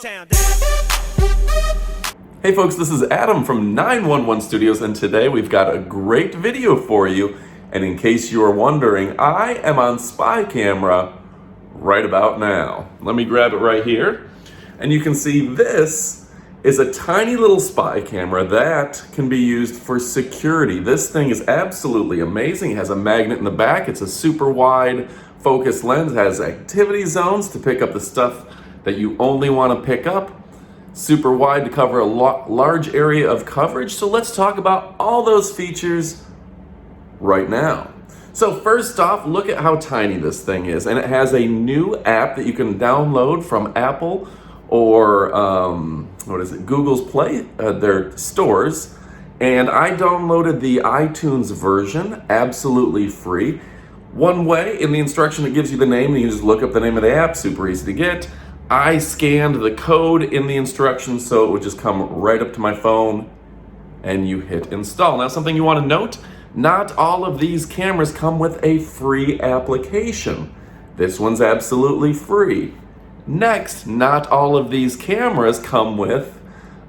H-Town down. Hey folks, this is Adam from 911 Studios, and today we've got a great video for you. And in case you are wondering, I am on spy camera right about now. Let me grab it right here. And you can see this is a tiny little spy camera that can be used for security. This thing is absolutely amazing. It has a magnet in the back. It's a super wide focus lens. It has activity zones to pick up the stuff that you only want to pick up. Super wide to cover a large area of coverage. So let's talk about all those features right now. So first off, look at how tiny this thing is. And it has a new app that you can download from Apple or Google's Play, their stores. And I downloaded the iTunes version, absolutely free. One way, in the instruction it gives you the name, and you just look up the name of the app, super easy to get. I scanned the code in the instructions so it would just come right up to my phone and you hit install. Now something you want to note, not all of these cameras come with a free application. This one's absolutely free. Next, not all of these cameras come with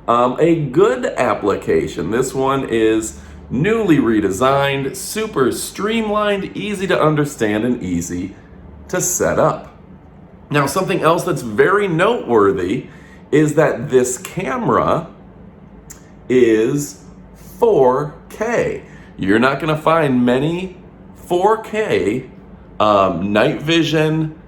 a good application. This one is newly redesigned, super streamlined, easy to understand, and easy to set up. Now, something else that's very noteworthy is that this camera is 4K. You're not going to find many 4K night vision,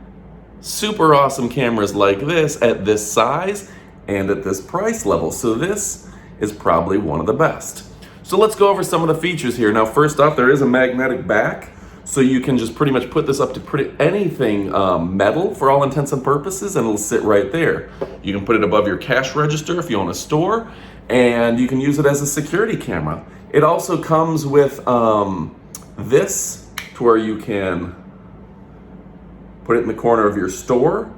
super awesome cameras like this at this size and at this price level. So this is probably one of the best. So let's go over some of the features here. Now, first off, there is a magnetic back. So you can just pretty much put this up to pretty anything metal for all intents and purposes, and it'll sit right there. You can put it above your cash register if you own a store, and you can use it as a security camera. It also comes with this to where you can put it in the corner of your store,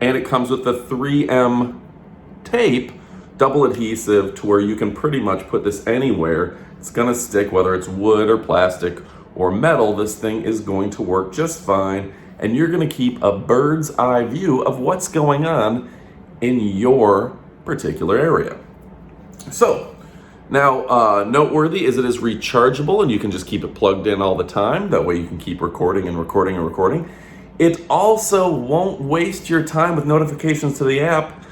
and it comes with the 3M tape, double adhesive, to where you can pretty much put this anywhere. It's gonna stick, whether it's wood or plastic or metal. This thing is going to work just fine, and you're gonna keep a bird's eye view of what's going on in your particular area. So, now noteworthy is it is rechargeable, and you can just keep it plugged in all the time. That way you can keep recording and recording and recording. It also won't waste your time with notifications to the app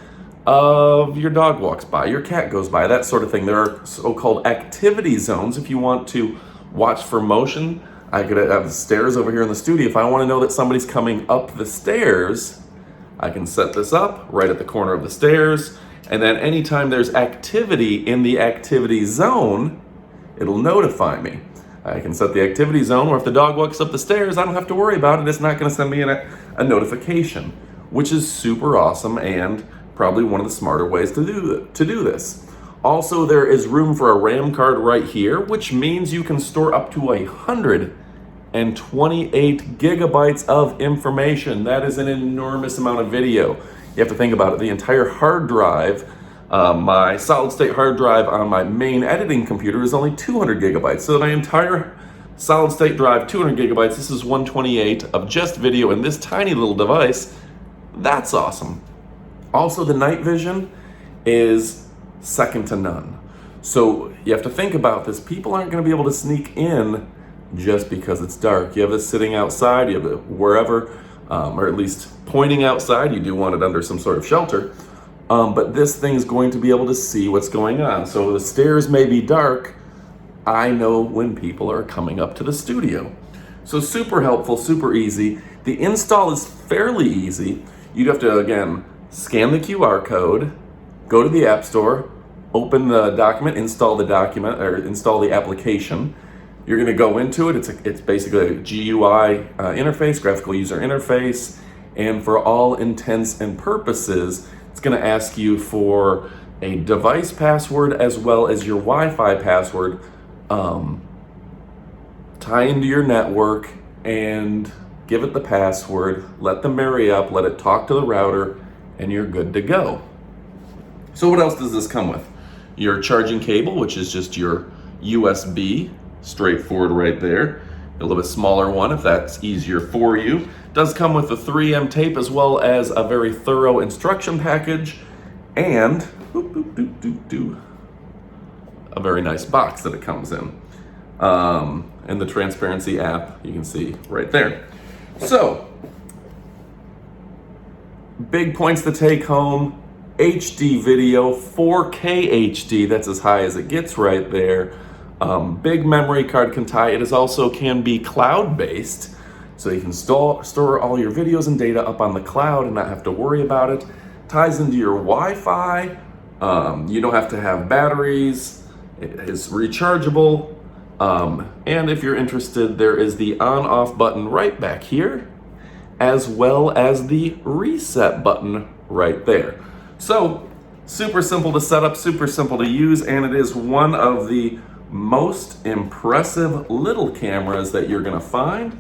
of your dog walks by, your cat goes by, that sort of thing. There are so-called activity zones if you want to watch for motion. I could have the stairs over here in the studio. If I want to know that somebody's coming up the stairs, I can set this up right at the corner of the stairs, and then anytime there's activity in the activity zone, it'll notify me. I can set the activity zone where if the dog walks up the stairs, I don't have to worry about it. It's not going to send me a notification, which is super awesome and probably one of the smarter ways to do this. Also, there is room for a RAM card right here, which means you can store up to 128 gigabytes of information. That is an enormous amount of video. You have to think about it. The entire hard drive, my solid state hard drive on my main editing computer is only 200 gigabytes. So my entire solid state drive, 200 gigabytes, this is 128 of just video in this tiny little device. That's awesome. Also, the night vision is second to none. So you have to think about this. People aren't going to be able to sneak in just because it's dark. You have this sitting outside, you have it wherever, or at least pointing outside. You do want it under some sort of shelter. But this thing's going to be able to see what's going on. So the stairs may be dark. I know when people are coming up to the studio. So super helpful, super easy. The install is fairly easy. You'd have to, again, scan the QR code, go to the App Store, open the document, install the document, or install the application. You're going to go into it. It's basically a GUI interface, graphical user interface, and for all intents and purposes, it's going to ask you for a device password as well as your Wi-Fi password. Tie into your network and give it the password. Let them marry up. Let it talk to the router, and you're good to go. So what else does this come with? Your charging cable, which is just your USB, straightforward right there. A little bit smaller one if that's easier for you. Does come with the 3M tape as well as a very thorough instruction package and a very nice box that it comes in. And the transparency app you can see right there. So, big points to take home. HD video, 4K HD, that's as high as it gets right there. Big memory card can tie. It is also can be cloud-based, so you can store all your videos and data up on the cloud and not have to worry about it. Ties into your Wi-Fi. You don't have to have batteries. It is rechargeable. And if you're interested, there is the on-off button right back here, as well as the reset button right there. So, super simple to set up, super simple to use, and it is one of the most impressive little cameras that you're gonna find.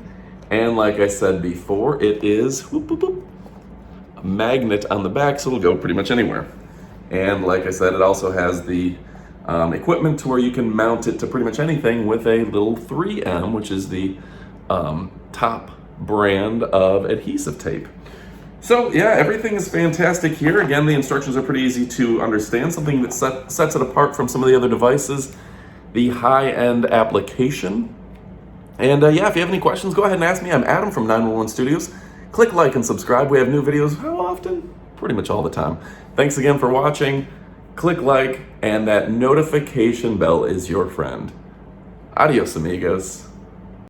And like I said before, it is a magnet on the back, so it'll go pretty much anywhere. And like I said, it also has the equipment to where you can mount it to pretty much anything with a little 3M, which is the top brand of adhesive tape. So yeah, everything is fantastic here. Again, the instructions are pretty easy to understand. Something that sets it apart from some of the other devices, the high-end application. And yeah, if you have any questions, go ahead and ask me. I'm Adam from 911 Studios. Click like and subscribe. We have new videos, how often? Pretty much all the time. Thanks again for watching. Click like, and that notification bell is your friend. Adios, amigos.